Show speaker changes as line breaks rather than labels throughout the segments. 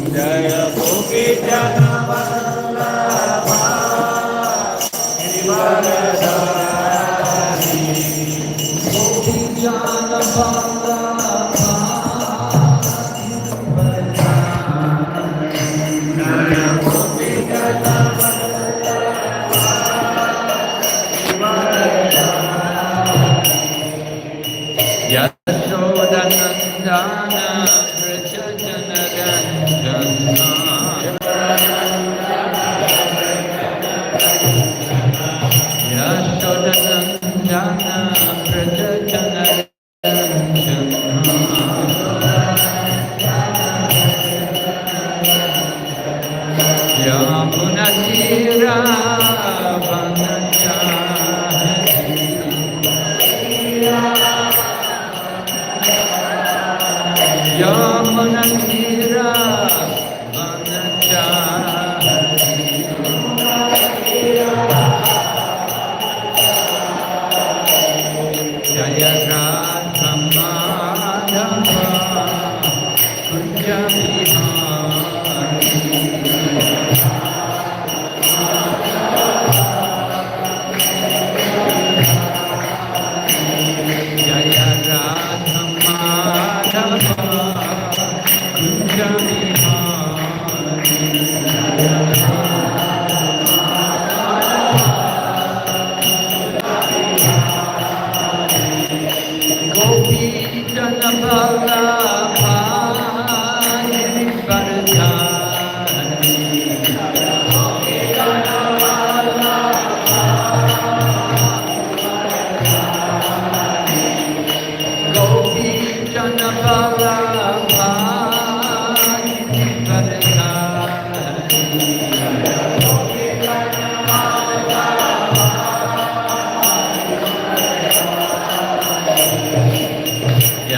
Jaya Gopi Jana Vallabha Giridharadhari Gopi Jana Vallabha Jaya Gopi Jana Vallabha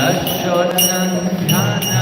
Yashodanandana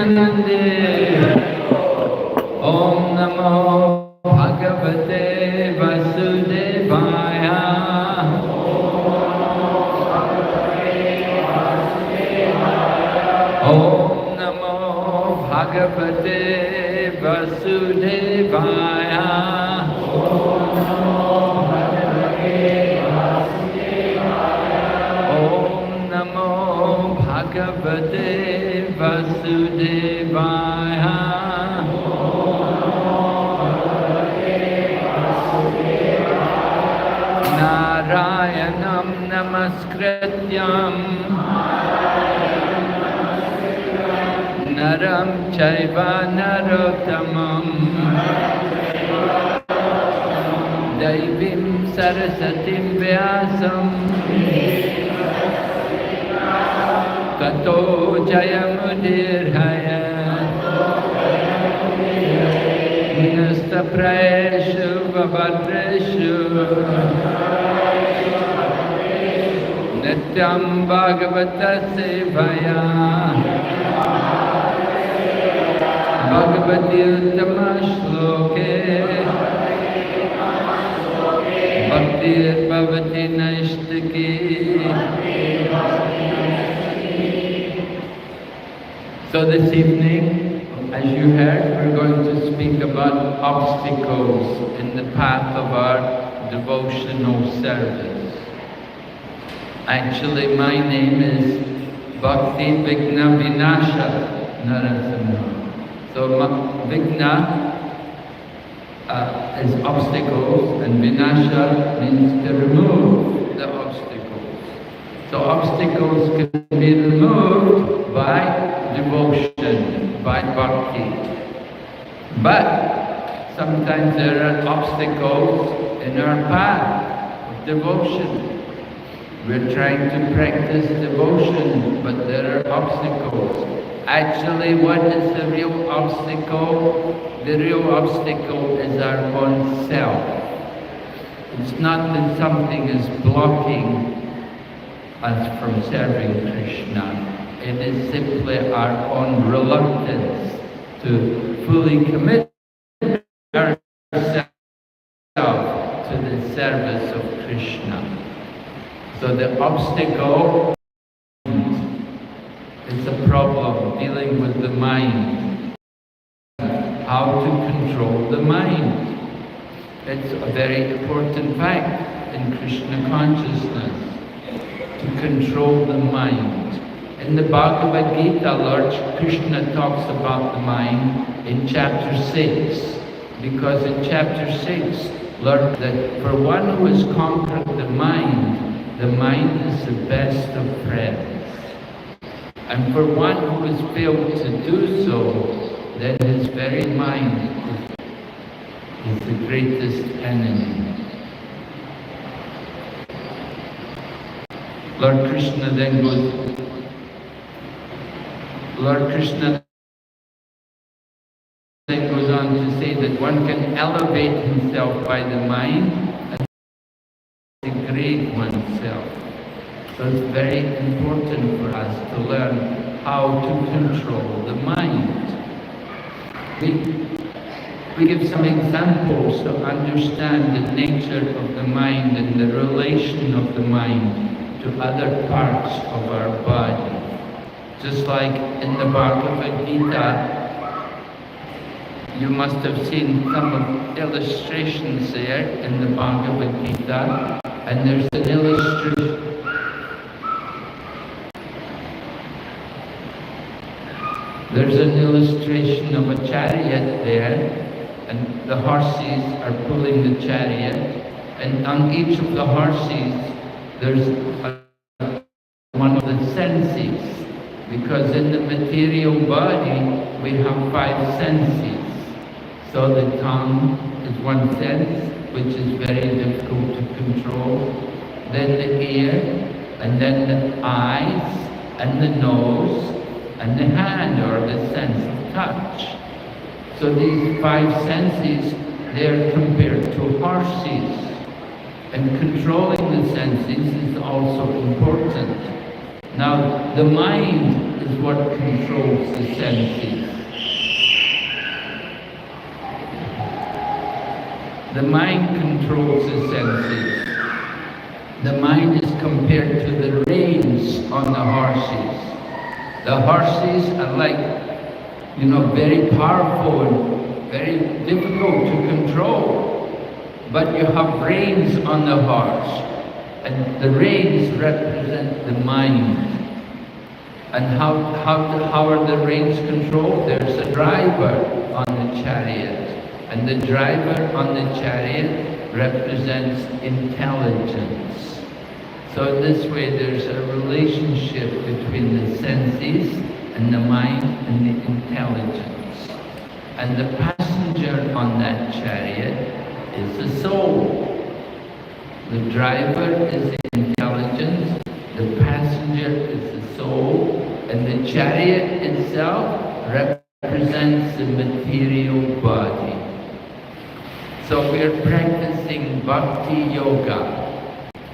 Nityanande. Om Namo Bhagavate Vasudevaya. Om Namo Bhagavate Vasudevaya. Om Namo Bhagavate Vasudevaya. Narayanam Namaskrityam Naram Chaiva Narottamam Daivim Sarasatim Vyasam Tato Jayamudirhaya Nastapraeshu Vabhadreshu Nityam Bhagavata Sevaya Bhagavati Uttama Shloke Bhaktir Bhavati Naishtaki. So this evening, as you heard, we're going to speak about obstacles in the path of our devotional service. Actually, my name is Bhakti Vigna Vinasha Narasimha. So Vigna is obstacles, and Vinasha means to remove the obstacles. So obstacles can be removed by devotion, by bhakti. But sometimes there are obstacles in our path of devotion. We're trying to practice devotion, but there are obstacles. Actually, what is the real obstacle? The real obstacle is our own self. It's not that something is blocking us from serving Krishna. It is simply our own reluctance to fully commit ourselves to the service of Krishna. So the obstacle is a problem dealing with the mind. How to control the mind. It's a very important fact in Krishna consciousness, to control the mind. In the Bhagavad Gita, Lord Krishna talks about the mind in chapter 6, because in chapter 6, Lord, that for one who has conquered the mind is the best of friends. And for one who has failed to do so, then his very mind is the greatest enemy. Lord Krishna then goes on to say that one can elevate himself by the mind and degrade oneself. So it's very important for us to learn how to control the mind. We give some examples to understand the nature of the mind and the relation of the mind to other parts of our body. Just like in the Bhagavad Gita, you must have seen some of illustrations there in the Bhagavad Gita, and there's an illustration. There's an illustration of a chariot there, and the horses are pulling the chariot, and on each of the horses there's one of the senses, because in the material body we have 5 senses. So the tongue is one sense, which is very difficult to control, then the ear, and then the eyes, and the nose, and the hand, or the sense of touch. So these 5 senses, they are compared to horses. And controlling the senses is also important. Now, the mind is what controls the senses. The mind controls the senses. The mind is compared to the reins on the horses. The horses are like, very powerful and very difficult to control. But you have reins on the horse, and the reins represent the mind. And how are the reins controlled? There's a driver on the chariot, and the driver on the chariot represents intelligence. So in this way there's a relationship between the senses and the mind and the intelligence. And the passenger on that chariot is the soul. The driver is the intelligence, the passenger is the soul, and the chariot itself represents the material body. So we are practicing bhakti yoga,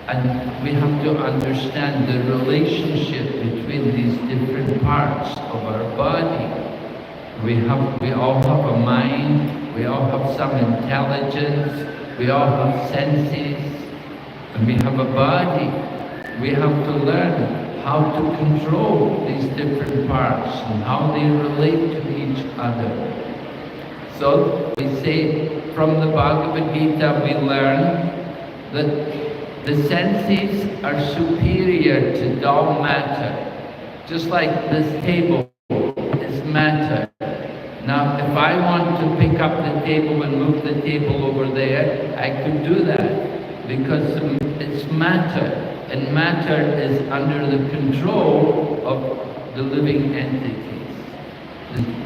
and we have to understand the relationship between these different parts of our body. We all have a mind, we all have some intelligence, we all have senses, and we have a body. We have to learn how to control these different parts and how they relate to each other. So we say from the Bhagavad Gita we learn that the senses are superior to dull matter. Just like this table is matter. Now if I want to pick up the table and move the table over there, I could do that because it's matter, and matter is under the control of the living entities.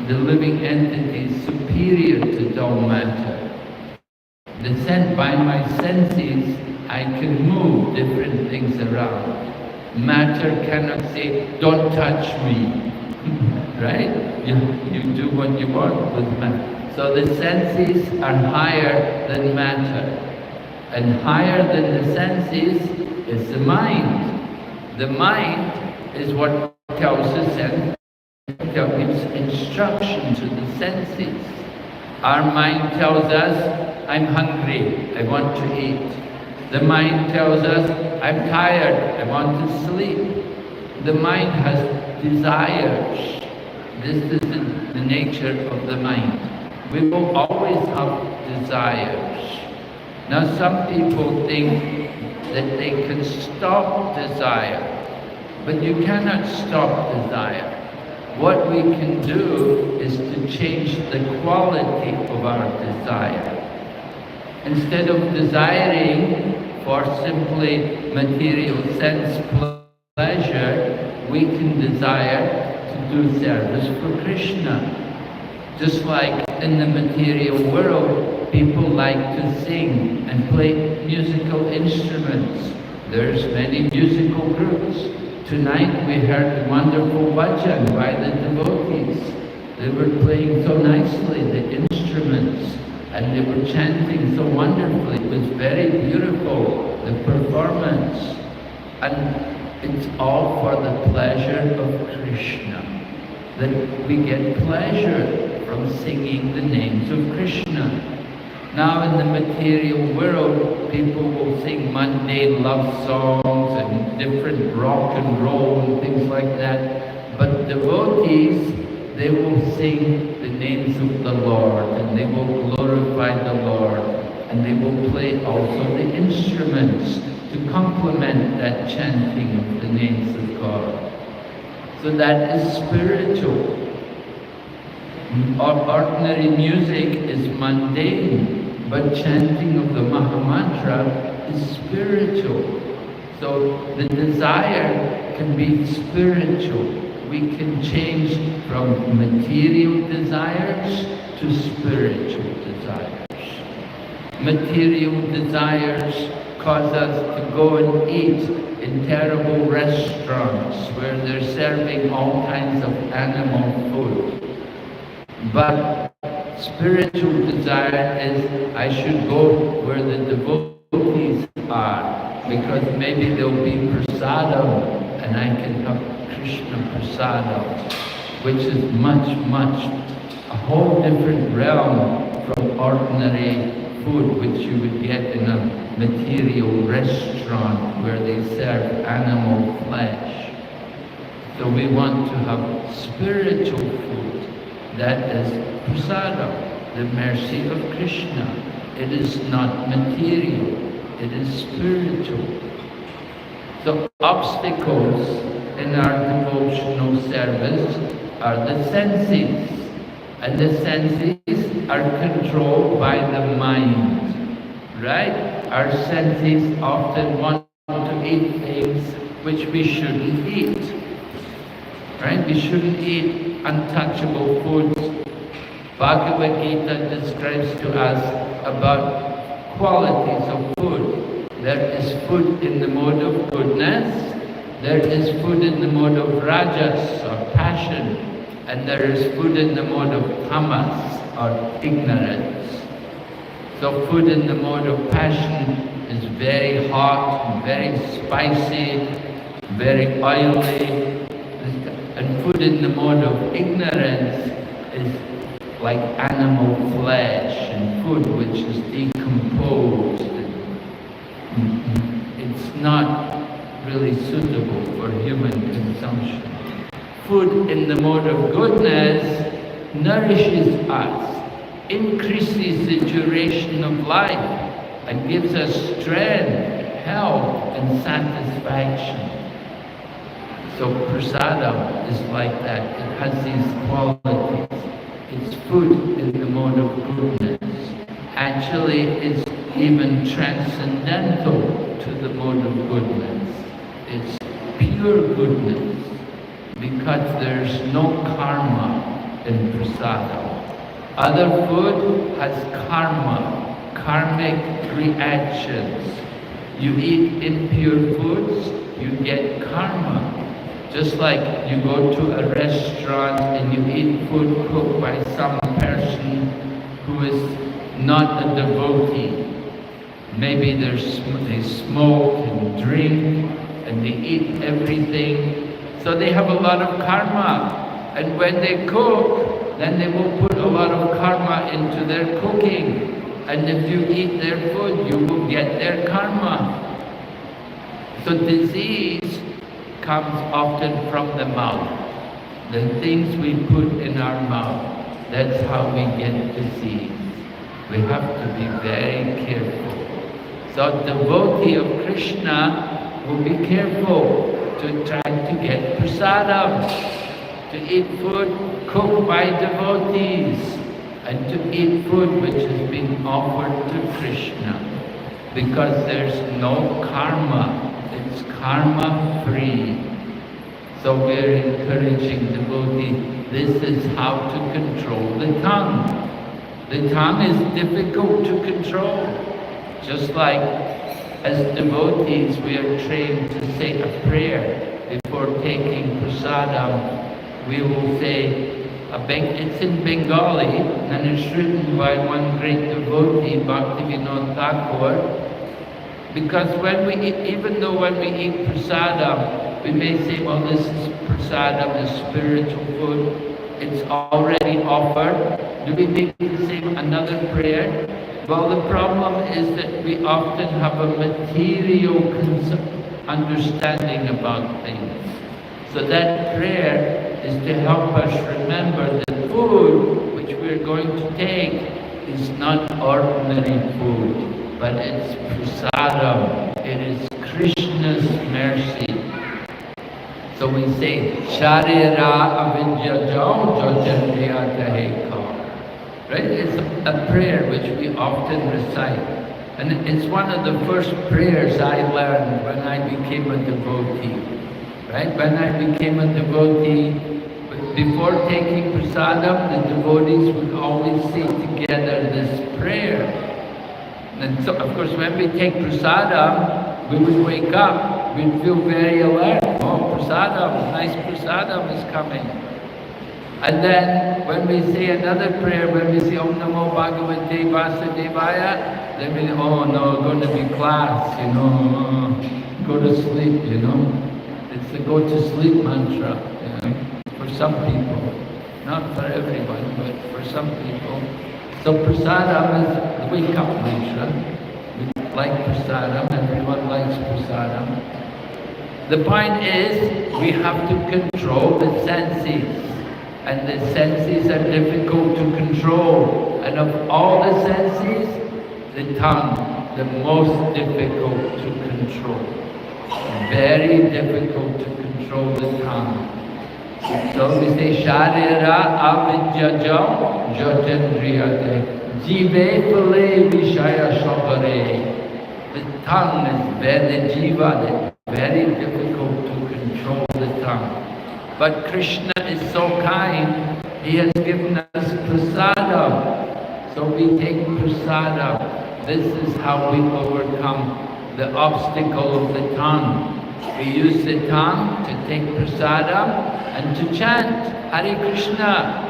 The living entity is superior to dull matter. By my senses, I can move different things around. Matter cannot say, don't touch me, right? You do what you want with matter. So the senses are higher than matter. And higher than the senses is the mind. The mind is what tells the sense, gives instruction to the senses. Our mind tells us, I'm hungry, I want to eat. The mind tells us, I'm tired, I want to sleep. The mind has desires. This is the nature of the mind. We will always have desires. Now some people think that they can stop desire, but you cannot stop desire. What we can do is to change the quality of our desire. Instead of desiring for simply material sense pleasure, we can desire to do service for Krishna. Just like in the material world, people like to sing and play musical instruments. There's many musical groups. Tonight we heard wonderful bhajan by the devotees. They were playing so nicely the instruments, and they were chanting so wonderfully. It was very beautiful, the performance. And it's all for the pleasure of Krishna. That we get pleasure from singing the names of Krishna. Now in the material world, people will sing mundane love songs and different rock and roll and things like that. But devotees, they will sing the names of the Lord, and they will glorify the Lord, and they will play also the instruments to complement that chanting of the names of God. So that is spiritual. Ordinary music is mundane, but chanting of the Mahamantra is spiritual. So the desire can be spiritual. We can change from material desires to spiritual desires. Material desires cause us to go and eat in terrible restaurants where they're serving all kinds of animal food. But spiritual desire is, I should go where the devotees are, because maybe there'll be prasadam and I can have Krishna Prasadam, which is much, a whole different realm from ordinary food which you would get in a material restaurant where they serve animal flesh. So we want to have spiritual food, that is prasadam, the mercy of Krishna. It is not material, it is spiritual. The obstacles in our devotional service are the senses, and the senses are controlled by the mind, right? Our senses often want to eat things which we shouldn't eat, right? We shouldn't eat untouchable foods. Bhagavad Gita describes to us about qualities of food. There is food in the mode of goodness, there is food in the mode of rajas or passion, and there is food in the mode of tamas or ignorance. So food in the mode of passion is very hot, very spicy, very oily, and food in the mode of ignorance is like animal flesh and food which is decomposed. It's not really suitable for human consumption. Food in the mode of goodness nourishes us, increases the duration of life, and gives us strength, health, and satisfaction. So prasadam is like that. It has these qualities. It's food in the mode of goodness. Actually, it's even transcendental to the mode of goodness. It's pure goodness, because there's no karma in prasadam. Other food has karma, karmic reactions. You eat impure foods, you get karma. Just like you go to a restaurant and you eat food cooked by some person who is not a devotee. Maybe they smoke and drink and they eat everything. So they have a lot of karma. And when they cook, then they will put a lot of karma into their cooking. And if you eat their food, you will get their karma. So disease comes often from the mouth. The things we put in our mouth, that's how we get disease. We have to be very careful. So devotee of Krishna will be careful to try to get prasadam, to eat food cooked by devotees, and to eat food which is being offered to Krishna. Because there's no karma. It's karma-free. So we're encouraging devotees, this is how to control the tongue. The tongue is difficult to control. Just like as devotees, we are trained to say a prayer before taking prasadam. We will say, it's in Bengali, and it's written by one great devotee, Bhaktivinoda Thakur. Because when we eat, even though when we eat prasadam, we may say, well, this is prasadam, is spiritual food, it's already offered. Do we need to say another prayer? Well, the problem is that we often have a material understanding about things. So that prayer is to help us remember that food which we're going to take is not ordinary food, but it's prasadam. It is Krishna's mercy. So we say, Sharira avidya jao jajandya taheka. Right? It's a prayer which we often recite. And it's one of the first prayers I learned when I became a devotee. Right? When I became a devotee, before taking prasadam, the devotees would always say together this prayer. And so, of course, when we take prasadam, we would wake up, we'd feel very alert. Oh, prasadam, nice prasadam is coming. And then when we say another prayer, when we say Om Namo Bhagavate Vasudevaya, then we, oh no, going to be class, go to sleep, It's the go to sleep mantra, for some people. Not for everyone, but for some people. So prasadam is the wake up mantra. We like prasadam, everyone likes prasadam. The point is, we have to control the senses. And the senses are difficult to control. And of all the senses, the tongue, the most difficult to control. Very difficult to control the tongue. So we say, Sharira avidyajam jatendriyate jive phale vishaya shabare. The tongue is very jiva, very difficult to control the tongue. But Krishna is so kind, He has given us prasadam. So we take prasadam. This is how we overcome the obstacle of the tongue. We use the tongue to take prasadam and to chant Hare Krishna.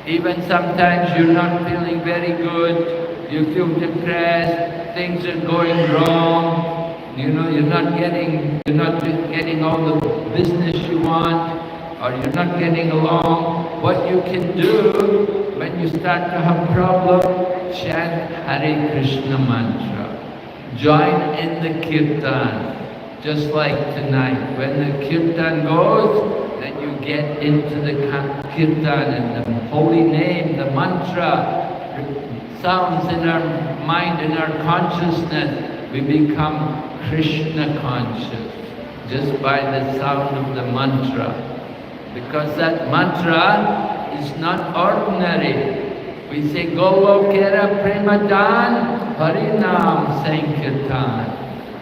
Even sometimes you're not feeling very good, you feel depressed, things are going wrong, you're not getting all the business you want, or you're not getting along. What you can do when you start to have problem, chant Hare Krishna mantra. Join in the kirtan. Just like tonight, when the kirtan goes, then you get into the kirtan and the holy name, the mantra sounds in our mind, in our consciousness. We become Krishna conscious just by the sound of the mantra. Because that mantra is not ordinary. We say, Golokera Premadan Harinam Sankirtan.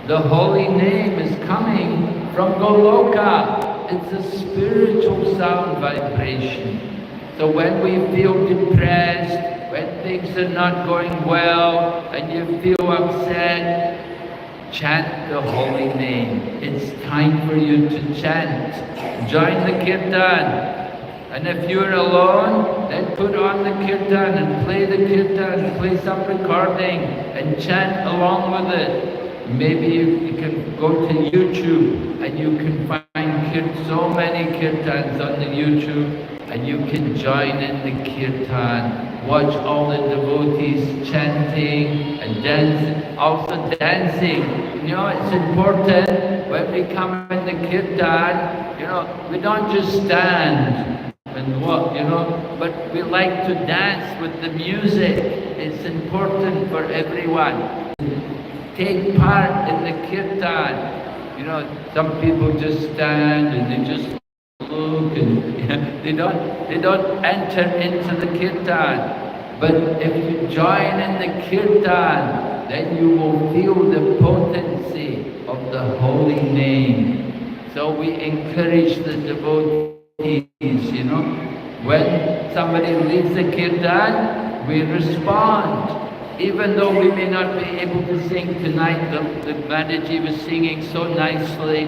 The holy name is coming from Goloka. It's a spiritual sound vibration. So when we feel depressed, when things are not going well, and you feel upset, chant the holy name. It's time for you to chant. Join the kirtan. And if you're alone, then put on the kirtan and play the kirtan, play some recording and chant along with it. Maybe you can go to YouTube and you can find so many kirtans on the YouTube, and you can join in the kirtan. Watch all the devotees chanting and dancing. Also dancing. It's important when we come in the kirtan, we don't just stand and walk, but we like to dance with the music. It's important for everyone. Take part in the kirtan. Some people just stand and they just look and they don't enter into the kirtan. But if you join in the kirtan, then you will feel the potency of the holy name. So we encourage the devotees, when somebody leads the kirtan, we respond. Even though we may not be able to sing tonight, the Mataji was singing so nicely,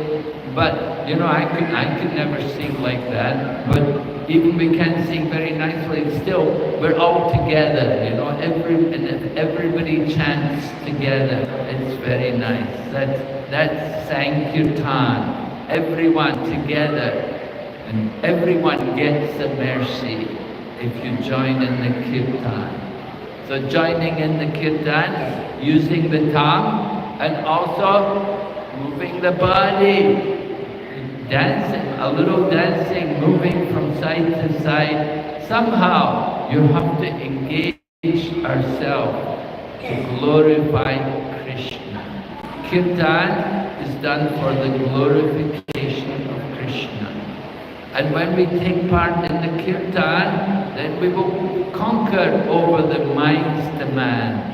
but I could never sing like that. But even we can sing very nicely, still we're all together, and if everybody chants together, it's very nice. That's Sankirtan. Everyone together, and everyone gets the mercy if you join in the kirtan. So joining in the kirtan, using the tongue, and also moving the body, dancing, a little dancing, moving from side to side. Somehow you have to engage ourselves to glorify Krishna. Kirtan is done for the glorification of Krishna. And when we take part in the kirtan, then we will conquer over the mind's demands.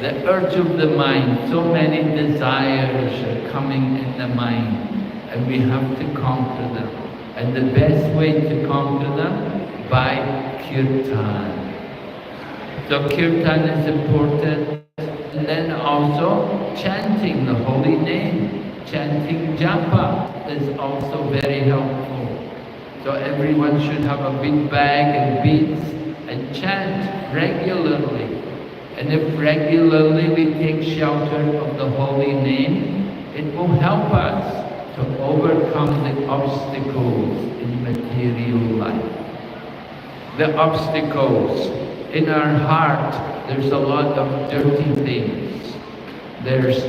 The urge of the mind, so many desires are coming in the mind, and we have to conquer them. And the best way to conquer them, by kirtan. So kirtan is important. And then also chanting the holy name. Chanting japa is also very helpful. So everyone should have a big bag and beads and chant regularly. And if regularly we take shelter of the holy name, it will help us to overcome the obstacles in material life. The obstacles in our heart, there's a lot of dirty things. There's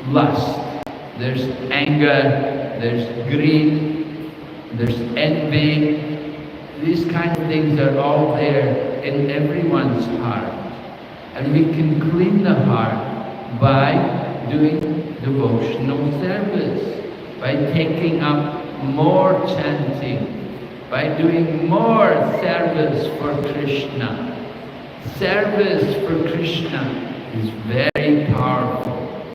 lust, there's anger, there's greed, there's envy. These kind of things are all there in everyone's heart. And we can clean the heart by doing devotional service, by taking up more chanting, by doing more service for Krishna. Service for Krishna is very powerful.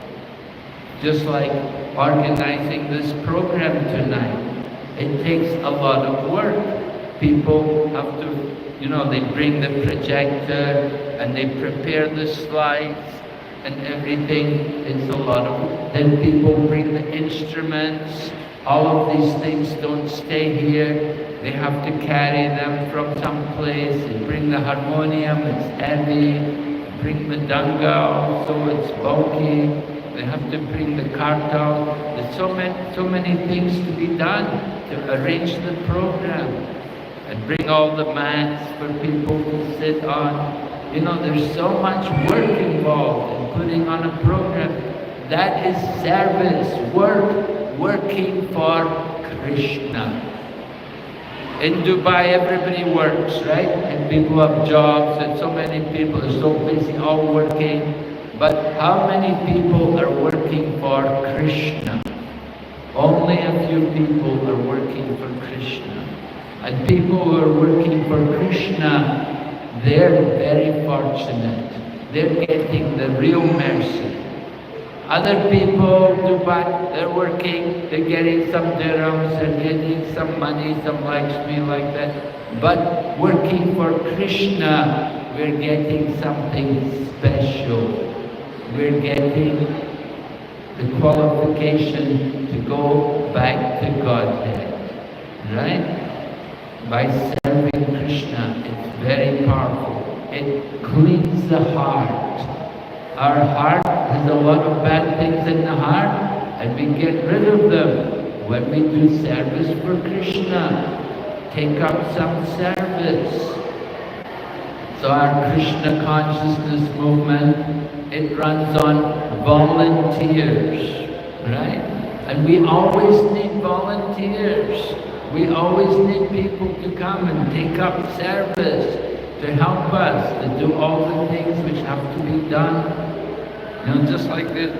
Just like organizing this program tonight, it takes a lot of work. People have to, they bring the projector and they prepare the slides and everything. It's a lot of, then people bring the instruments. All of these things don't stay here. They have to carry them from some place. They bring the harmonium, it's heavy. They bring the danga also, it's bulky. They have to bring the kartal. There's so many things to be done to arrange the program. And bring all the mats for people to sit on. There's so much work involved in putting on a program. That is service, working for Krishna. In Dubai, everybody works, right? And people have jobs, and so many people are so busy all working. But how many people are working for Krishna? Only a few people are working for Krishna. And people who are working for Krishna, they're very fortunate. They're getting the real mercy. Other people, Dubai, they're working, they're getting some dirhams, they're getting some money, some Lakshmi like that. But working for Krishna, we're getting something special. We're getting the qualification to go back to Godhead, right? By serving Krishna, it's very powerful. It cleans the heart. Our heart has a lot of bad things in the heart, and we get rid of them when we do service for Krishna. Take up some service. So our Krishna consciousness movement, it runs on volunteers, right? And we always need volunteers. We always need people to come and take up service, to help us, to do all the things which have to be done. Just like this,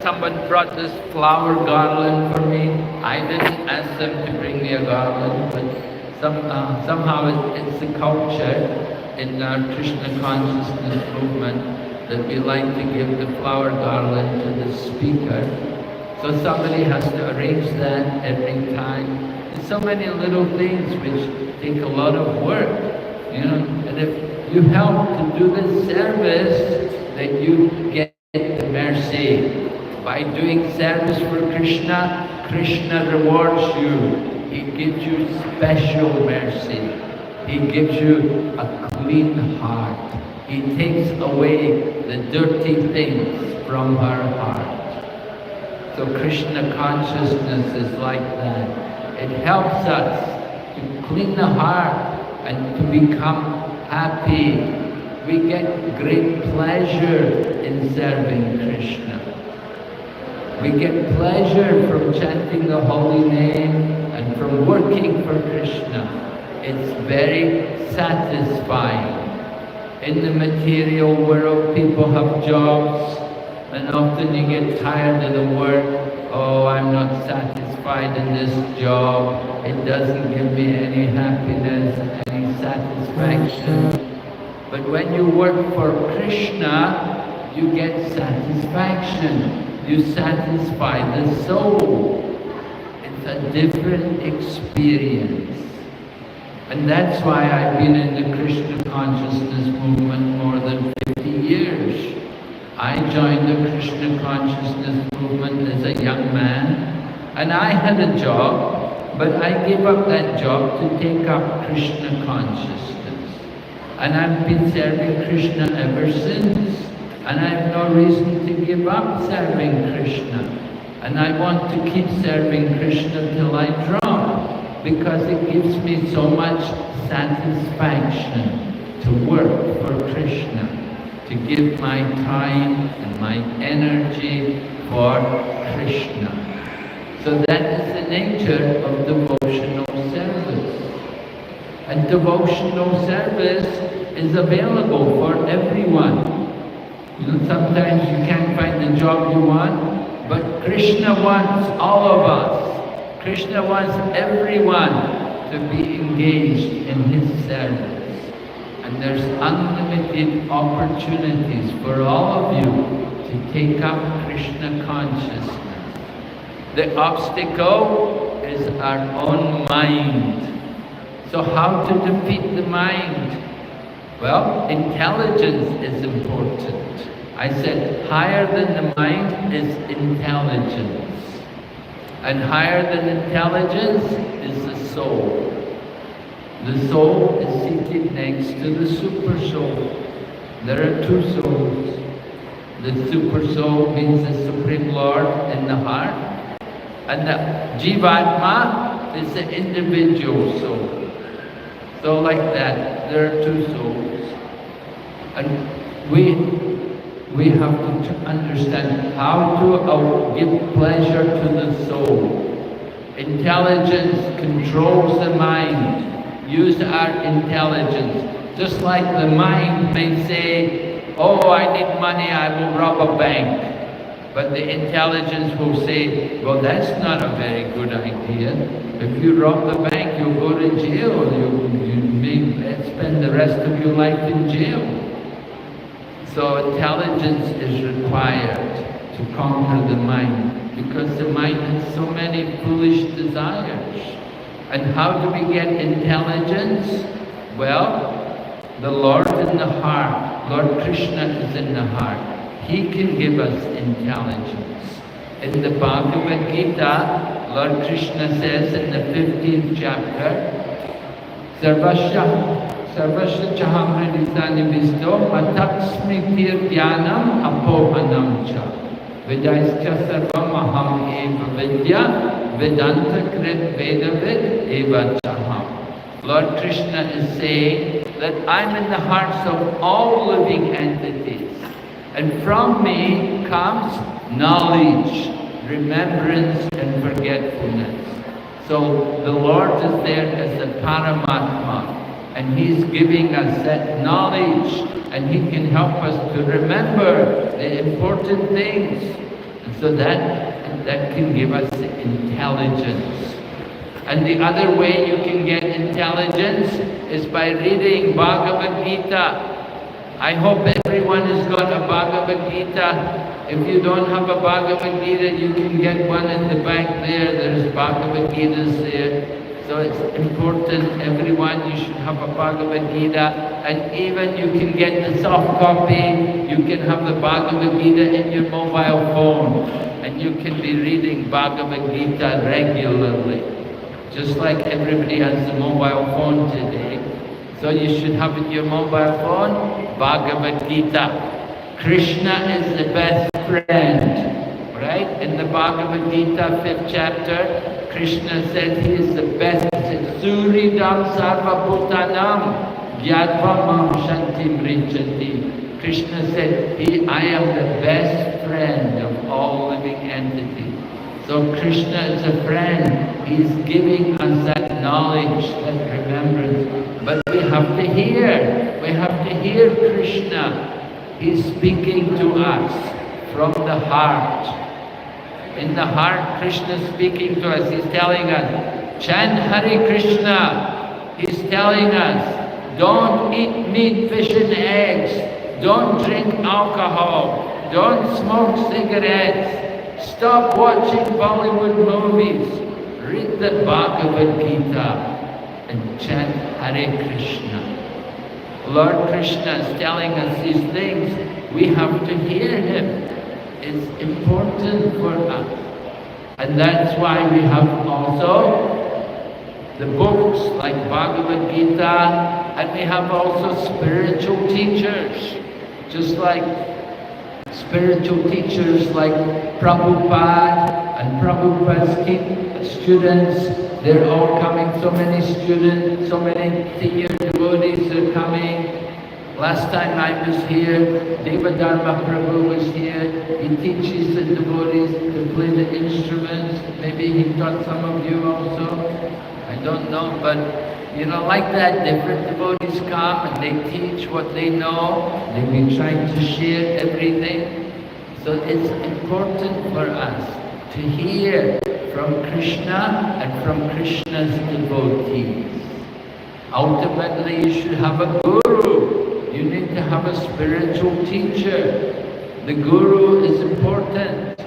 someone brought this flower garland for me. I didn't ask them to bring me a garland, but somehow it's the culture in our Krishna consciousness movement that we like to give the flower garland to the speaker. So somebody has to arrange that every time. There's so many little things which take a lot of work, and if you help to do the service, then you get the mercy. By doing service for Krishna, Krishna rewards you. He gives you special mercy. He gives you a clean heart. He takes away the dirty things from our heart. So Krishna consciousness is like that. It helps us to clean the heart and to become happy. We get great pleasure in serving Krishna. We get pleasure from chanting the holy name and from working for Krishna. It's very satisfying. In the material world, people have jobs, and often you get tired of the work. Oh, I'm not satisfied in this job. It doesn't give me any happiness, any satisfaction. But when you work for Krishna, you get satisfaction. You satisfy the soul. It's a different experience. And that's why I've been in the Krishna consciousness movement more than 50 years. I joined the Krishna consciousness movement as a young man, and I had a job, but I gave up that job to take up Krishna consciousness. And I've been serving Krishna ever since. And I have no reason to give up serving Krishna. And I want to keep serving Krishna till I drop, because it gives me so much satisfaction to work for Krishna, to give my time and my energy for Krishna. So that is the nature of devotional service. And devotional service is available for everyone. You know, sometimes you can't find the job you want, but Krishna wants all of us. Krishna wants everyone to be engaged in His service. And there's unlimited opportunities for all of you to take up Krishna consciousness. The obstacle is our own mind. So how to defeat the mind? Well, intelligence is important. I said higher than the mind is intelligence. And higher than intelligence is the soul. The soul is seated next to the super soul. There are two souls. The super soul means the Supreme Lord in the heart. And the Jivatma is the individual soul. So like that, there are two souls. And we have to understand how to give pleasure to the soul. Intelligence controls the mind. Use our intelligence. Just like the mind may say, oh, I need money, I will rob a bank. But the intelligence will say, well, that's not a very good idea. If you rob the bank, you'll go to jail. You may spend the rest of your life in jail. So intelligence is required to conquer the mind, because the mind has so many foolish desires. And how do we get intelligence? Well, the Lord in the heart, Lord Krishna is in the heart. He can give us intelligence. In the Bhagavad Gita, Lord Krishna says in the 15th chapter, Sarvasya chaham hridisani visto mataksmitir dhyanam apohanam cha vidaischa sarvam aham eva vidya vedanta krit vedavid eva chaham. Lord Krishna is saying that I'm in the hearts of all living entities. And from me comes knowledge, remembrance and forgetfulness. So the Lord is there as the Paramatma, and He's giving us that knowledge, and He can help us to remember the important things. And so that can give us the intelligence. And the other way you can get intelligence is by reading Bhagavad Gita. I hope everyone has got a Bhagavad Gita. If you don't have a Bhagavad Gita, you can get one in the back there. There's Bhagavad Gitas there. So it's important, everyone, you should have a Bhagavad Gita. And even you can get the soft copy. You can have the Bhagavad Gita in your mobile phone. And you can be reading Bhagavad Gita regularly. Just like everybody has a mobile phone today. So you should have in your mobile phone Bhagavad Gita. Krishna is the best friend, right? In the Bhagavad Gita, 5th chapter, Krishna said He is the best. He said, Suridam sarva bhutanam gyatva mam shantim richati. Krishna said, I am the best friend of all living entities. So Krishna is a friend. He's giving us that knowledge, that remembrance. But we have to hear. We have to hear Krishna. He's speaking to us from the heart. In the heart, Krishna is speaking to us. He's telling us, chant Hare Krishna. He's telling us, don't eat meat, fish and eggs. Don't drink alcohol. Don't smoke cigarettes. Stop watching Bollywood movies. Read the Bhagavad Gita and chant Hare Krishna. Lord Krishna is telling us these things. We have to hear Him. It's important for us. And that's why we have also the books like Bhagavad Gita, and we have also spiritual teachers. Just like spiritual teachers like Prabhupada and Prabhupada's students. They're all coming, so many students, so many senior devotees are coming. Last time I was here, Devadharma Prabhu was here. He teaches the devotees to play the instruments. Maybe he taught some of you also. I don't know, but you know, like that, different devotees come and they teach what they know. They be trying to share everything. So it's important for us to hear from Krishna and from Krishna's devotees. Ultimately, you should have a guru. You need to have a spiritual teacher. The guru is important.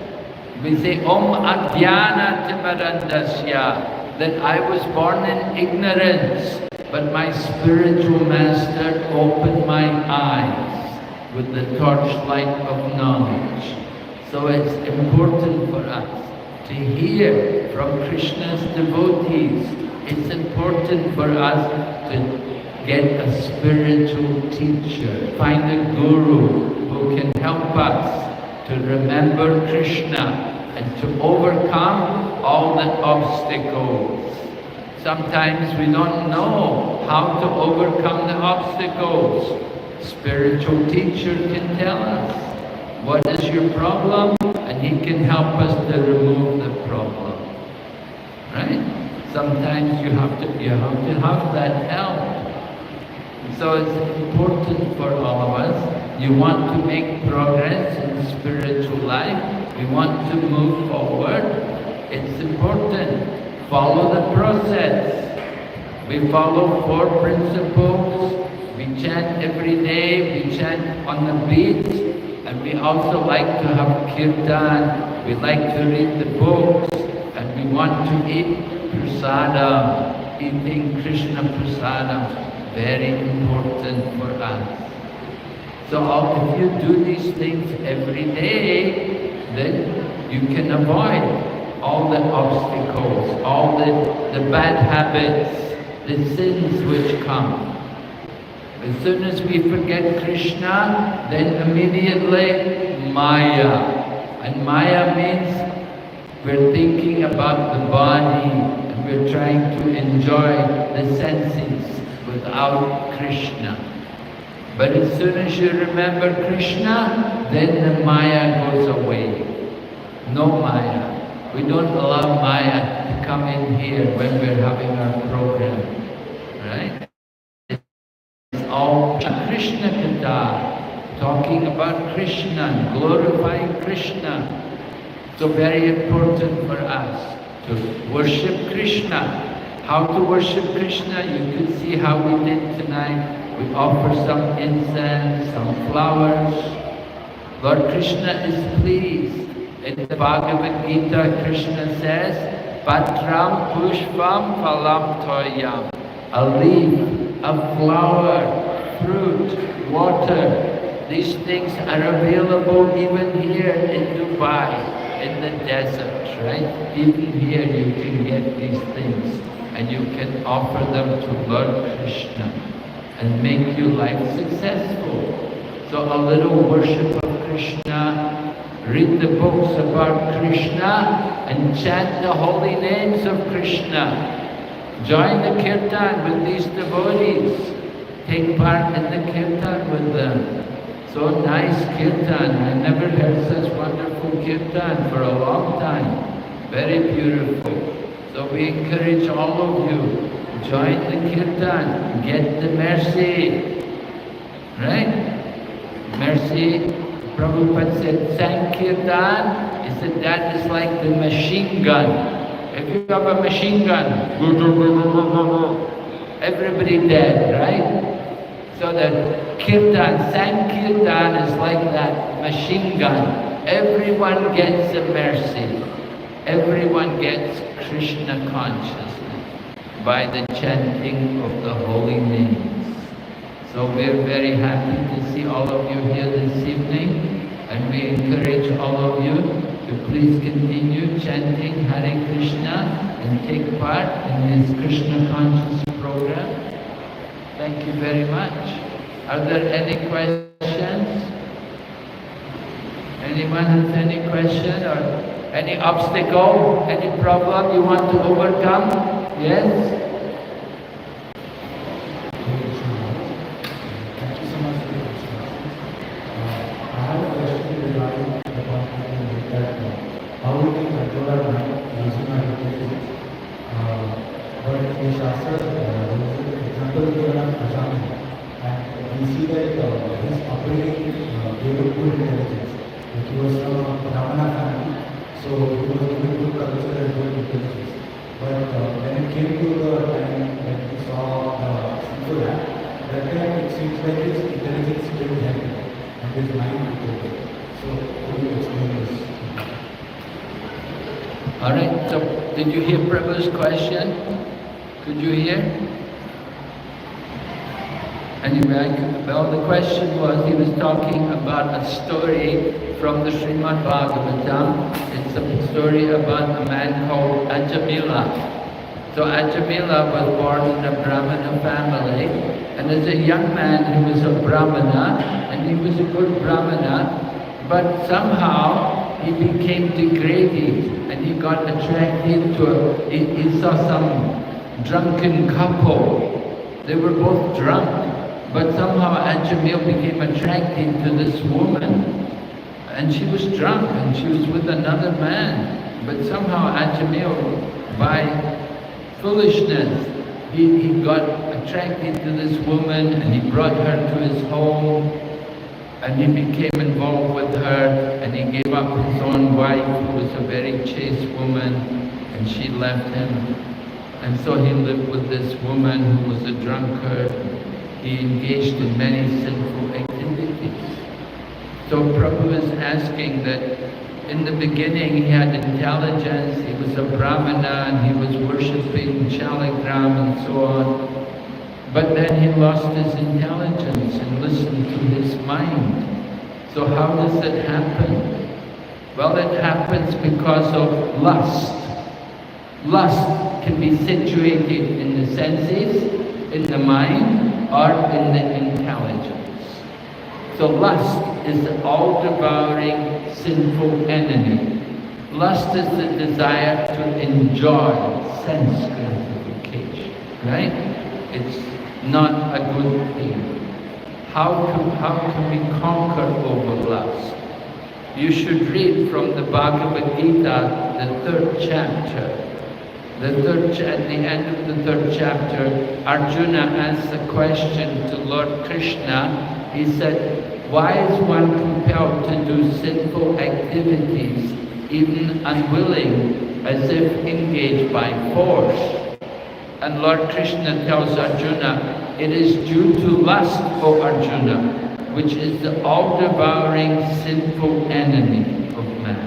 We say, Om Adhyana Timarandasya, that I was born in ignorance, but my spiritual master opened my eyes with the torchlight of knowledge. So it's important for us to hear from Krishna's devotees. It's important for us to get a spiritual teacher, find a guru who can help us to remember Krishna and to overcome all the obstacles. Sometimes we don't know how to overcome the obstacles. Spiritual teacher can tell us what is your problem, and he can help us to remove the problem. Right? Sometimes you have to have that help. So it's important for all of us. You want to make progress in spiritual life. We want to move forward. It's important. Follow the process. We follow 4 principles. We chant every day. We chant on the beat. And we also like to have kirtan. We like to read the books. And we want to eat prasadam. Eating Krishna prasadam. Very important for us. So if you do these things every day, then you can avoid all the obstacles, all the bad habits, the sins which come. As soon as we forget Krishna, then immediately Maya. And Maya means we're thinking about the body and we're trying to enjoy the senses without Krishna. But as soon as you remember Krishna, then the Maya goes away. No Maya. We don't allow Maya to come in here when we're having our program. Right? It's all Krishna Katha, talking about Krishna and glorifying Krishna. So very important for us to worship Krishna. How to worship Krishna, you can see how we did tonight. We offer some incense, some flowers. Lord Krishna is pleased. In the Bhagavad Gita, Krishna says, Patram pushpam phalam toyam. A leaf, a flower, fruit, water. These things are available even here in Dubai, in the desert, right? Even here you can get these things. And you can offer them to Lord Krishna and make your life successful. So a little worship of Krishna, read the books about Krishna and chant the holy names of Krishna. Join the kirtan with these devotees. Take part in the kirtan with them. So nice kirtan. I never heard such wonderful kirtan for a long time. Very beautiful. So we encourage all of you, join the kirtan, get the mercy, right? Mercy, Prabhupada said, Sankirtan, he said that is like the machine gun. If you have a machine gun, everybody dead, right? So the kirtan, Sankirtan is like that machine gun. Everyone gets the mercy. Everyone gets Krishna consciousness by the chanting of the holy names. So we're very happy to see all of you here this evening, and we encourage all of you to please continue chanting Hare Krishna and take part in this Krishna conscious program. Thank you very much. Are there any questions? Anyone has any question or any obstacle, any problem you want to overcome? Yes?
Thank you so much for the question. I have a question regarding the point that how we can control our mind using our intelligence. But in the Shastras, there is an example given of Ajami, and we see that his upbringing gave him good intelligence. Like he was from a Brahmana family, so he was given good culture and good intelligence. But when it came to the time when he saw the sinful act, that time it seems like his intelligence didn't help him and his mind did it. So could you explain this?
Alright, so did you hear Prabhu's question? Could you hear? Anyway, well, the question was, he was talking about a story from the Srimad Bhagavatam. It's a story about a man called Ajamila. So Ajamila was born in a Brahmana family, and as a young man he was a Brahmana, and he was a good Brahmana, but somehow he became degraded, and he got attracted to he saw some drunken couple. They were both drunk, but somehow Ajamil became attracted to this woman. And she was drunk, and she was with another man. But somehow Ajamil, by foolishness, he got attracted to this woman, and he brought her to his home, and he became involved with her, and he gave up his own wife, who was a very chaste woman, and she left him. And so he lived with this woman who was a drunkard. He engaged in many sinful activities. So Prabhu is asking that in the beginning he had intelligence, he was a Brahmana, and he was worshipping Shaligram and so on. But then he lost his intelligence and listened to his mind. So how does it happen? Well, it happens because of lust. Lust can be situated in the senses, in the mind, or in the intelligence. So lust is the all-devouring sinful enemy. Lust is the desire to enjoy sense gratification, right? It's not a good thing. How can we conquer over lust? You should read from the Bhagavad Gita, the 3rd chapter. At the end of the 3rd chapter, Arjuna asked a question to Lord Krishna. He said, why is one compelled to do sinful activities, even unwilling, as if engaged by force? And Lord Krishna tells Arjuna, it is due to lust, O Arjuna, which is the all-devouring sinful enemy of man.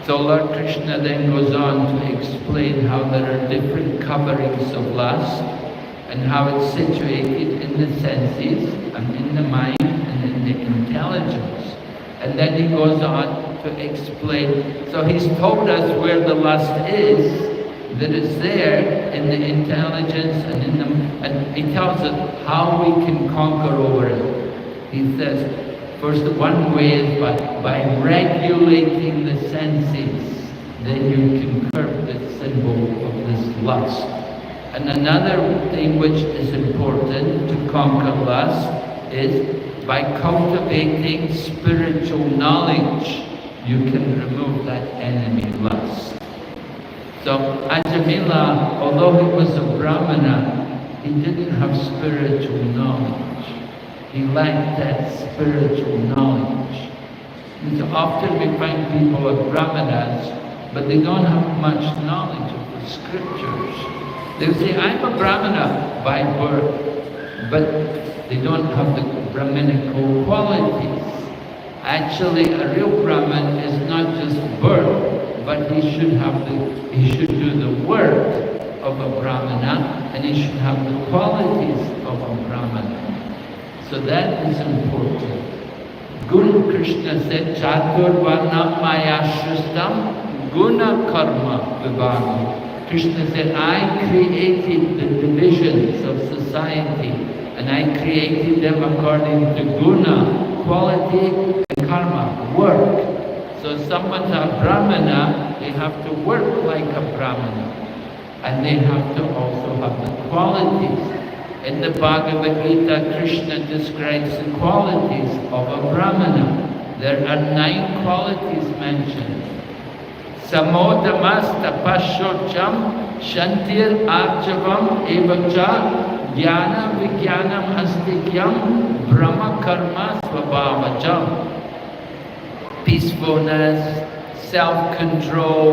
So Lord Krishna then goes on to explain how there are different coverings of lust, and how it's situated in the senses, and in the mind, and in the intelligence. And then he goes on to explain, so he's told us where the lust is, that it's there in the intelligence, and he tells us how we can conquer over it. He says, first, one way is by regulating the senses, then you can curb the symbol of this lust. And another thing which is important to conquer lust is by cultivating spiritual knowledge, you can remove that enemy lust. So Ajamila, although he was a Brahmana, he didn't have spiritual knowledge. He lacked that spiritual knowledge. And so often we find people are Brahmanas, but they don't have much knowledge of the scriptures. They'll say, I'm a Brahmana by birth, but they don't have the Brahminical qualities. Actually, a real Brahman is not just birth, but he should do the work of a Brahmana, and he should have the qualities of a Brahmana. So that is important. Guru Krishna said, Chatur Varna Maya Shristam Guna Karma Vibhaga. Krishna said, I created the divisions of society, and I created them according to guna, quality, and karma, work. So someone's a brahmana, they have to work like a brahmana. And they have to also have the qualities. In the Bhagavad Gita, Krishna describes the qualities of a brahmana. There are 9 qualities mentioned. Samodamas tapashocham shantir arjavam evacha jnana vijnanam astikyam brahma karma svabhavajam. Peacefulness, self-control,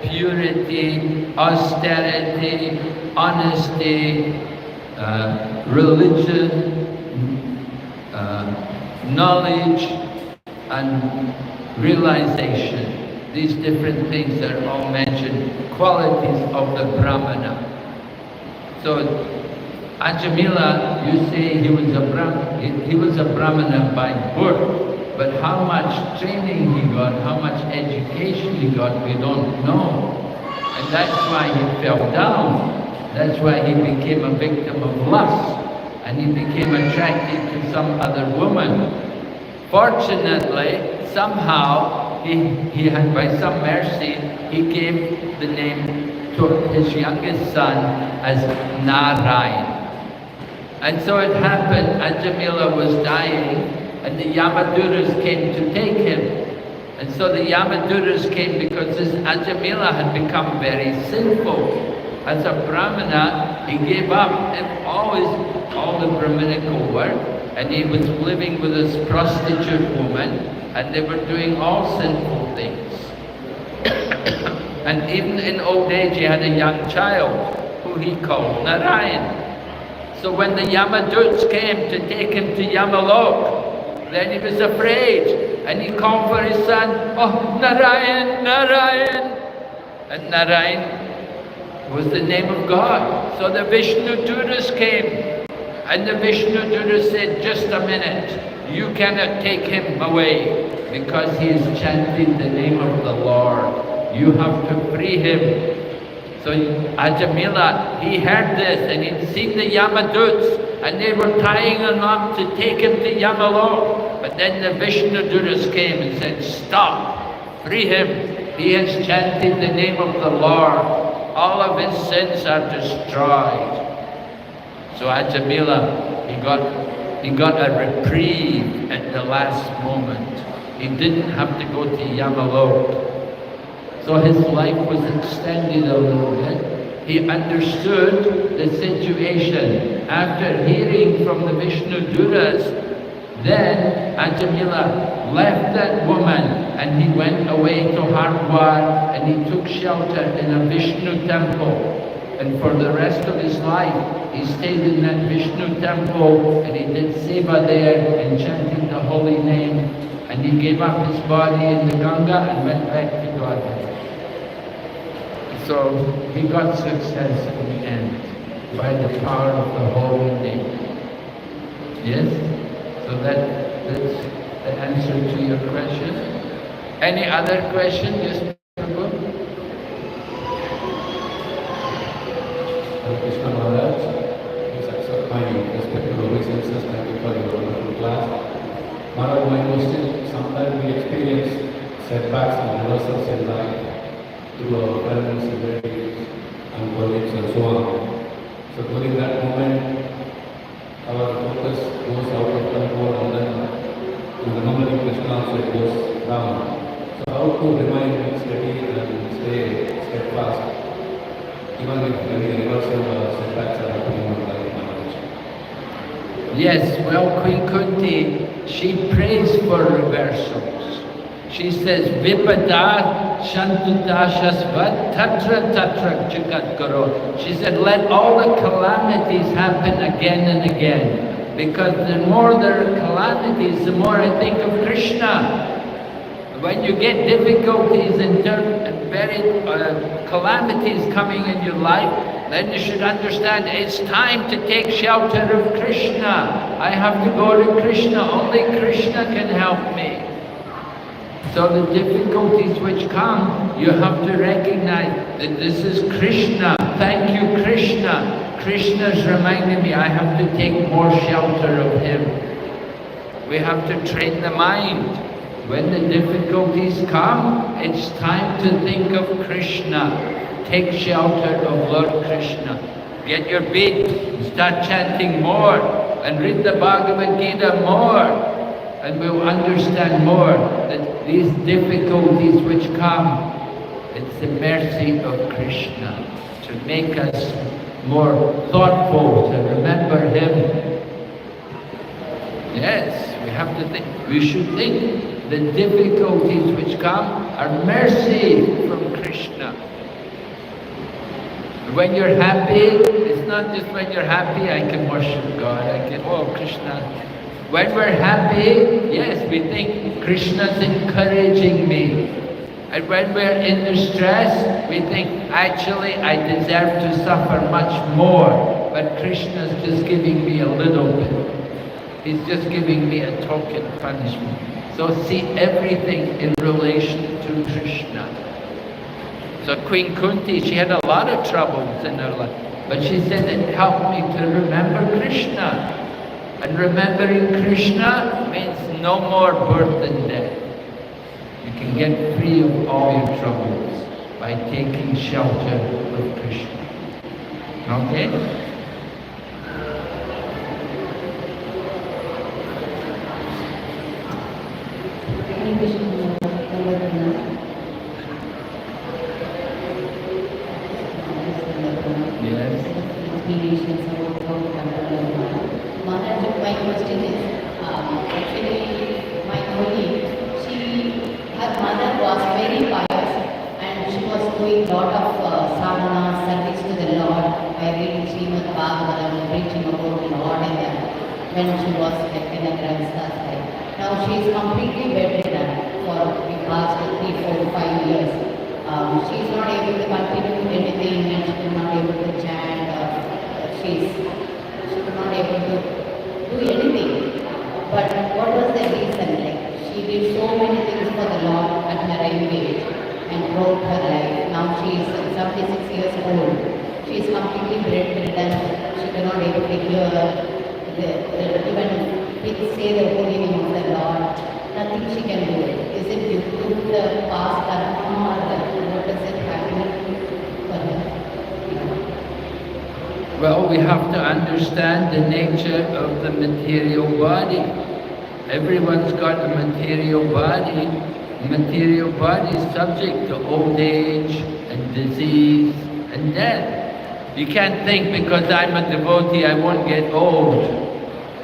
purity, austerity, honesty, religion, knowledge, and realization. These different things are all mentioned, qualities of the Brahmana. So, Ajamila, you say he was a Brahmana by birth. But how much training he got, how much education he got, we don't know. And that's why he fell down. That's why he became a victim of lust. And he became attracted to some other woman. Fortunately, somehow, he had, by some mercy, he gave the name to his youngest son as Narayan. And so it happened, Ajamila was dying, and the Yamaduras came to take him. And so the Yamaduras came because this Ajamila had become very sinful. As a Brahmana, he gave up and always all the Brahminical work, and he was living with this prostitute woman, and they were doing all sinful things. And even in old age, he had a young child, who he called Narayan. So when the Yamaduts came to take him to Yamalok, then he was afraid, and he called for his son, "Oh, Narayan, Narayan!" And Narayan was the name of God. So the Vishnuduras came, and the Vishnuduras said, "Just a minute, you cannot take him away, because he is chanting the name of the Lord. You have to free him." So Ajamila, he heard this, and he'd seen the Yamaduts, and they were tying him up to take him to Yamalok. But then the Vishnuduras came and said, "Stop, free him. He has chanted the name of the Lord. All of his sins are destroyed." So Ajamila, he got a reprieve at the last moment. He didn't have to go to Yamalok. So his life was extended a little bit. He understood the situation. After hearing from the Vishnuduras, then Ajamila left that woman, and he went away to Hardwar, and he took shelter in a Vishnu temple. And for the rest of his life, he stayed in that Vishnu temple, and he did seva there and chanting the holy name. And he gave up his body in the Ganga and went back to Dwarka. So he got success in the end by the power of the holy name. Yes? So that's the answer to your question. Any other question? Yes, Prabhu?
Krishna Maharaj, please accept my respectful obeisances. Thank you for your wonderful class. Maharaj, my question, sometimes we experience setbacks and reversals in life through our parents, relatives, and colleagues and so on. So during that moment, our focus goes out of control, and then to remembering Krishna also it goes down. So how to remain steady and stay steadfast even if any reversal or setbacks are happening in our life, Maharaj?
Yes, well, Queen Kunti, she prays for reversals. She says, "Vipada shantudashasvat tatra tatra jagat karo." She said, let all the calamities happen again and again. Because the more there are calamities, the more I think of Krishna. When you get difficulties and very calamities coming in your life, then you should understand it's time to take shelter of Krishna. I have to go to Krishna. Only Krishna can help me. So the difficulties which come, you have to recognize that this is Krishna. Thank you, Krishna. Krishna's reminding me I have to take more shelter of him. We have to train the mind. When the difficulties come, it's time to think of Krishna. Take shelter of Lord Krishna. Get your beat, start chanting more, and read the Bhagavad Gita more, and we'll understand more that these difficulties which come, it's the mercy of Krishna to make us more thoughtful, to remember Him. Yes, we have to think. We should think the difficulties which come are mercy from Krishna. When you're happy, it's not just when you're happy I can worship God, I can, oh Krishna. When we're happy, yes, we think Krishna's encouraging me. And when we're in distress, we think, actually I deserve to suffer much more, but Krishna's just giving me a little bit. He's just giving me a token punishment. So see everything in relation to Krishna. So Queen Kunti, she had a lot of troubles in her life, but she said it helped me to remember Krishna. And remembering Krishna means no more birth and death. You can get free of all your troubles by taking shelter of Krishna. Okay?
My question is, actually, my colleague, her mother was very pious and she was doing a lot of sadhana, service to the Lord by reading Srimad Bhagavatam, preaching about the Lord when she was like in a grandsta's life. Now she is completely bedridden for the past 3, 4, 5 years. She is not able to continue anything and she is not able to chant. She is not able to do anything. But what was the reason? Like she did so many things for the Lord at her young age and throughout her life. Now she is 76 years old. She is completely bedridden. She cannot able to hear even say the holy name of the Lord. Nothing she can do. Is it due to the past karma or what is it happening for her?
Well, we have to understand the nature of the material body. Everyone's got a material body. The material body is subject to old age and disease and death. You can't think because I'm a devotee I won't get old.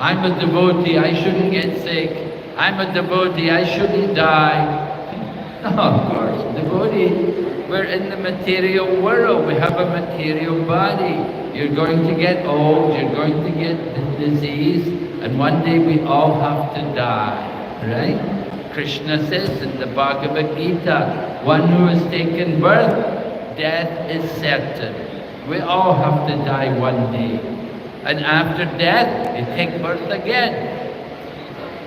I'm a devotee, I shouldn't get sick. I'm a devotee, I shouldn't die. No, of course, devotee, we're in the material world. We have a material body. You're going to get old, you're going to get disease, and one day we all have to die, right? Krishna says in the Bhagavad Gita, one who has taken birth, death is certain. We all have to die one day. And after death, you take birth again.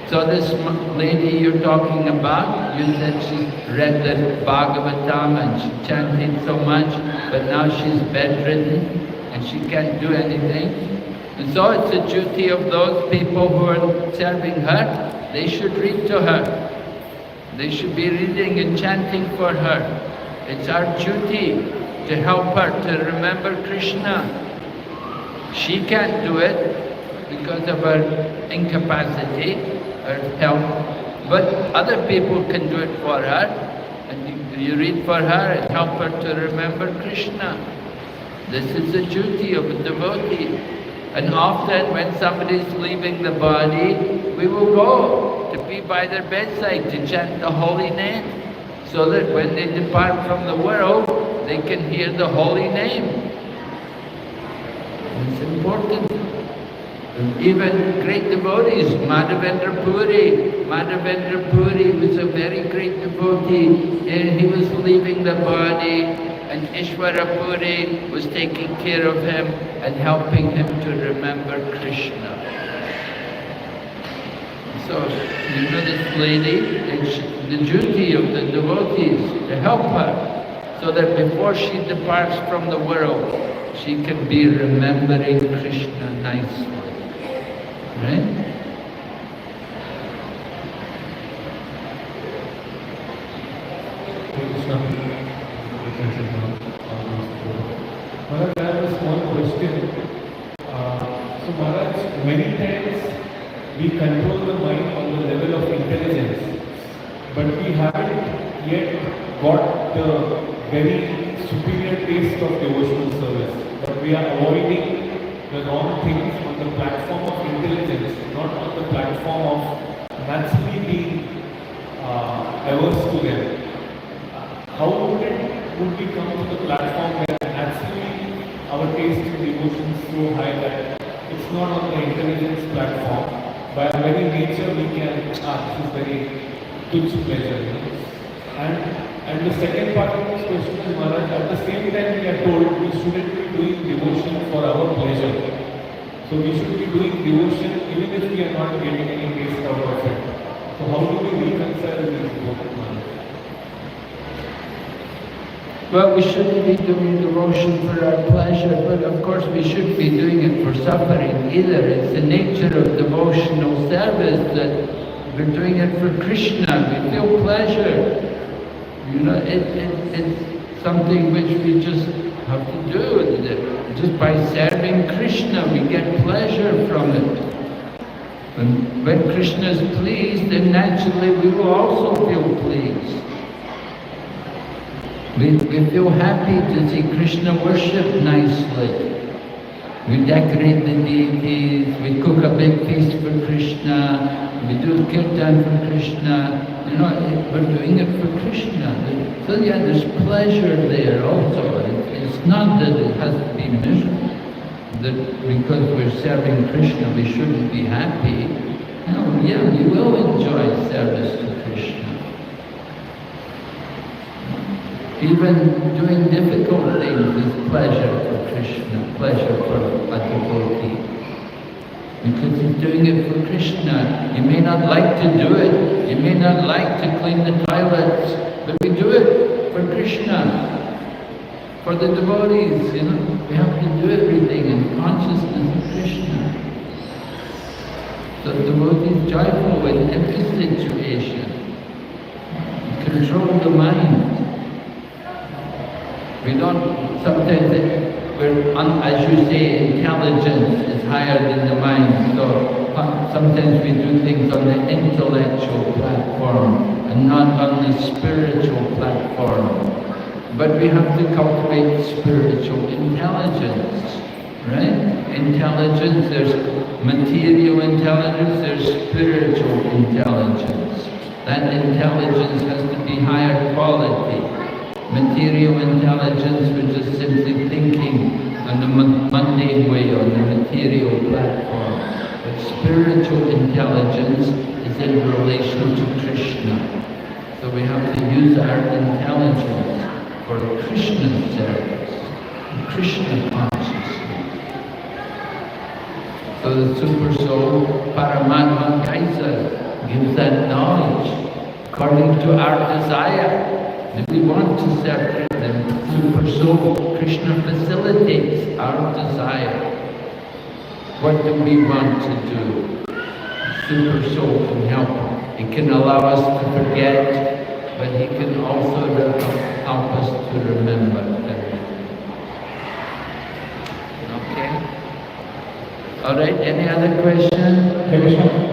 So this lady you're talking about, you said she read the Bhagavatam and she chanted so much, but now she's bedridden and she can't do anything. And so it's the duty of those people who are serving her, they should read to her. They should be reading and chanting for her. It's our duty to help her to remember Krishna. She can't do it because of her incapacity, her health, but other people can do it for her. And you read for her and help her to remember Krishna. This is the duty of a devotee. And often when somebody is leaving the body, we will go to be by their bedside to chant the holy name, so that when they depart from the world, they can hear the holy name. It's important. And even great devotees, Madhavendra Puri was a very great devotee, and he was leaving the body, and Ishvara Puri was taking care of him and helping him to remember Krishna. So, you know this lady, it's the duty of the devotees to help her, so that before she departs from the world, she can be remembering Krishna nicely. Right?
Krishna. Maharaj, I have a small question. So Maharaj, many times we control the mind on the level of intelligence, but we haven't yet got the very superior taste of devotional service. But we are avoiding the wrong things on the platform of intelligence, not on the platform of naturally being averse to them. How would we come to the platform where naturally our taste in devotion is so high that it's not on the intelligence platform? By our very nature we can, this is very tuch pleasure. And the second part of this question is, Maharaj, at the same time we are told we shouldn't be doing devotion for our pleasure. So we should be doing devotion even if we are not getting any taste out of it. So how do we reconcile these both, Maharaj?
Well, we shouldn't be doing devotion for our pleasure, but of course we shouldn't be doing it for suffering either. It's the nature of devotional service that we're doing it for Krishna. We feel pleasure. You know, it's something which we just have to do. Just by serving Krishna, we get pleasure from it. And when Krishna is pleased, then naturally we will also feel pleased. We feel happy to see Krishna worshipped nicely. We decorate the deities, we cook a big feast for Krishna, we do kirtan for Krishna. You know, we're doing it for Krishna. So yeah, there's pleasure there also. It's not that it has to be miserable, that because we're serving Krishna we shouldn't be happy. No, yeah, we will enjoy service to Krishna. Even doing difficult things is pleasure for Krishna, pleasure for a devotee. Because he's doing it for Krishna. You may not like to do it, you may not like to clean the toilets, but we do it for Krishna, for the devotees, you know. We have to do everything in consciousness of Krishna. So the devotee is joyful in every situation. Control the mind. We don't, sometimes as you say, intelligence is higher than the mind, so sometimes we do things on the intellectual platform and not on the spiritual platform. But we have to cultivate spiritual intelligence, right? Intelligence, there's material intelligence, there's spiritual intelligence. That intelligence has to be higher quality. Material intelligence, we're just simply thinking on the mundane way, on the material platform. But spiritual intelligence is in relation to Krishna. So we have to use our intelligence for Krishna's service, Krishna consciousness. So the Super Soul, Paramatma guides us, gives that knowledge according to our desire. If we want to serve them, Super Soul, Krishna facilitates our desire. What do we want to do? Super Soul can help. It can allow us to forget, but He can also help us to remember everything. Okay? Alright, any other questions?
Thank you so much.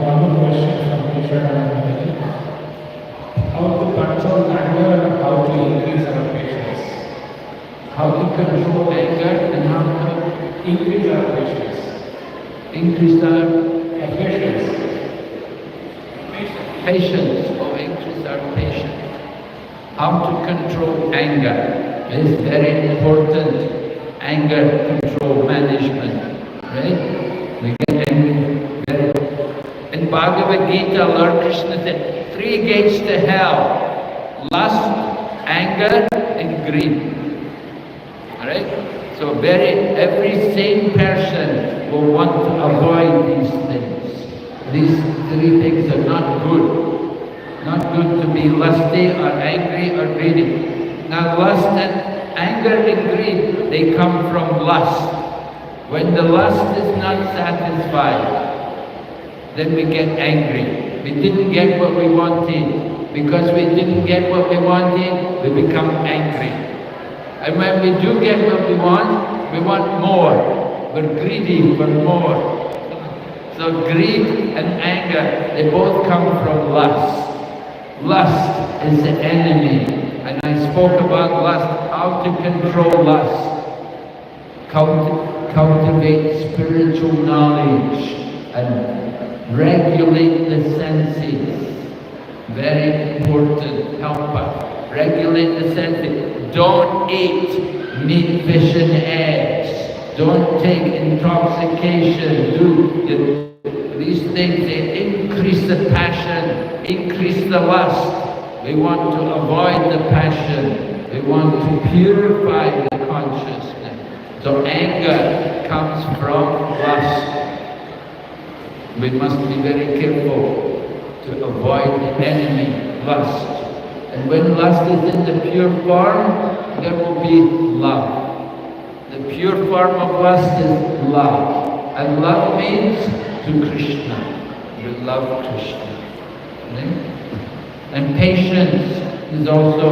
One more question from Krishna. How to control anger and how to increase our patience?
How to control anger and how to
Increase our patience.
increase our
Patience.
patience, or increase our patience. How to control anger is very important. Anger control management, right? We get angry. In Bhagavad Gita, Lord Krishna said, 3 gates to hell: lust, anger, and greed. Alright? So every sane person will want to avoid these things. These 3 things are not good. Not good to be lusty or angry or greedy. Now lust and anger and greed, they come from lust. When the lust is not satisfied, then we get angry. We didn't get what we wanted. Because we didn't get what we wanted, we become angry. And when we do get what we want more. We're greedy for more. So greed and anger, they both come from lust. Lust is the enemy. And I spoke about lust, how to control lust. Cultivate spiritual knowledge and regulate the senses. Very important. Help us. Regulate the senses. Don't eat meat, fish and eggs. Don't take intoxication. These things, they increase the passion, increase the lust. We want to avoid the passion. We want to purify the consciousness. So anger comes from lust. We must be very careful to avoid the enemy, lust. And when lust is in the pure form, there will be love. The pure form of lust is love. And love means to Krishna. We love Krishna. And patience is also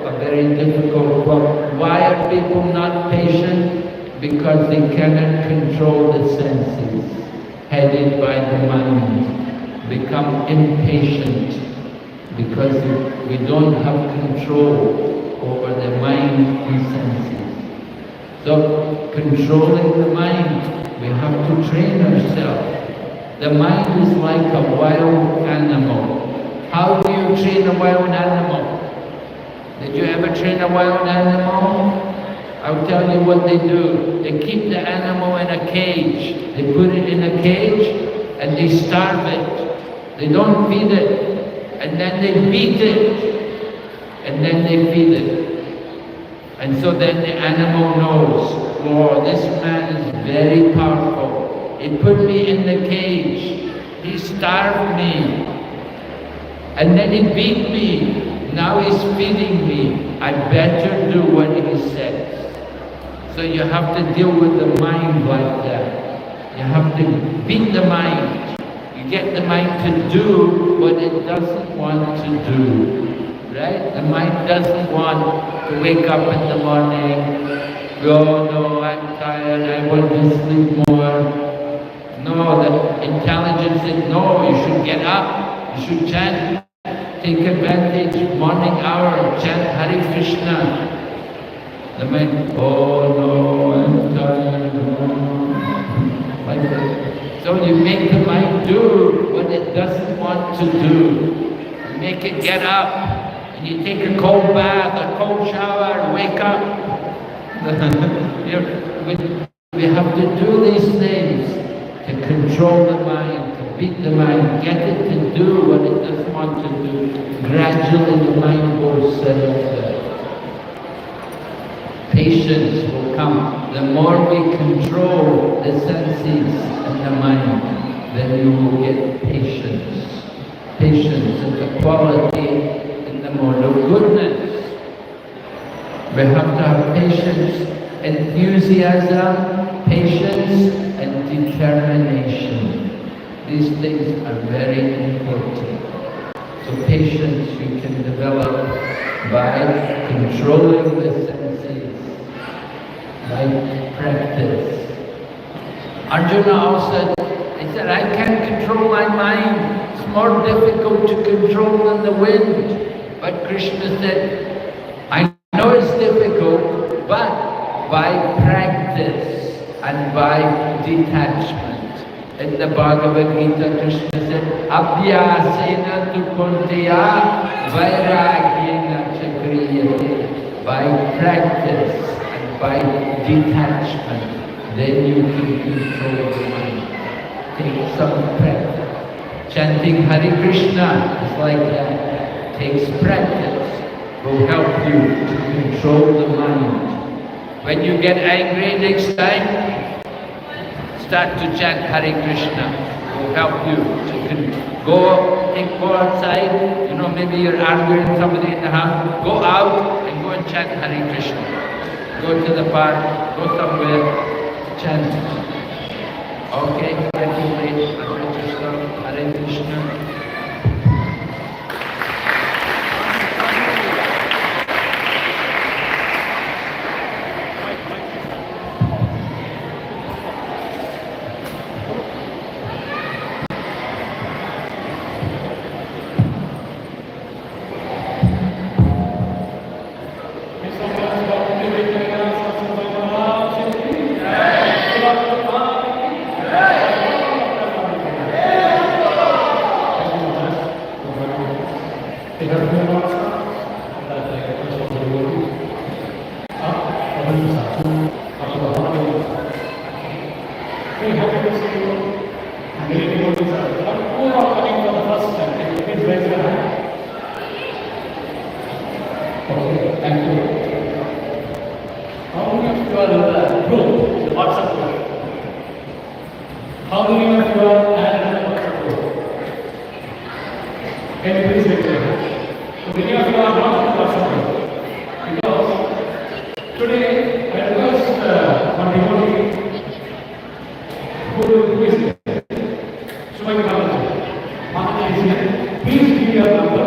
a very difficult problem. Why are people not patient? Because they cannot control the senses, headed by the mind. Become impatient because we don't have control over the mind and senses. So, controlling the mind, we have to train ourselves. The mind is like a wild animal. How do you train a wild animal? Did you ever train a wild animal? I'll tell you what they do. They keep the animal in a cage. They put it in a cage and they starve it. They don't feed it. And then they beat it. And then they feed it. And so then the animal knows, oh, this man is very powerful. He put me in the cage. He starved me. And then he beat me. Now he's feeding me. I better do what he says. So you have to deal with the mind like that. You have to beat the mind. You get the mind to do what it doesn't want to do. Right? The mind doesn't want to wake up in the morning, oh no, I'm tired, I want to sleep more. No, the intelligence says, no, you should get up, you should chant, take advantage, morning hour, chant Hare Krishna. The mind, oh no, I'm tired, like that. So you make the mind do what it doesn't want to do. You make it get up. You take a cold bath, a cold shower, wake up. We have to do these things to control the mind, to beat the mind, get it to do what it doesn't want to do. Gradually the mind will settle down. Patience will come. The more we control the senses and the mind, then you will get patience. Patience is the quality mode of goodness. We have to have patience, enthusiasm, patience, and determination. These things are very important. So patience you can develop by controlling the senses, by practice. Arjuna also said, I can't control my mind. It's more difficult to control than the wind. But Krishna said, I know it's difficult, but by practice and by detachment. In the Bhagavad Gita, Krishna said, Abhyasena tu kuntiya vairagyena chakriyate. By practice and by detachment, then you can control the mind. Take some practice. Chanting Hare Krishna is like that. Takes practice, will help you to control the mind. When you get angry next time, start to chant Hare Krishna. It will help you to go outside, maybe you're arguing with somebody in the house, go out and go and chant Hare Krishna. Go to the park, go somewhere, chant. Okay, Hare Krishna, Hare Krishna.
Okay, thank you. How many of you are in the group, the WhatsApp group? How many of you are added in the WhatsApp group? Can you please raise your hand? So many of you are not in the WhatsApp group. Because today I request one devotee who is here. Shubham Mataji is here. Please give your number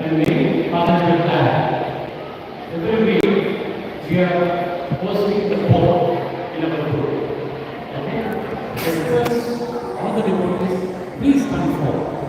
and name. Mataji will add. Every week we are posting the poll in our group. Okay? Request all the devotees, please come forward.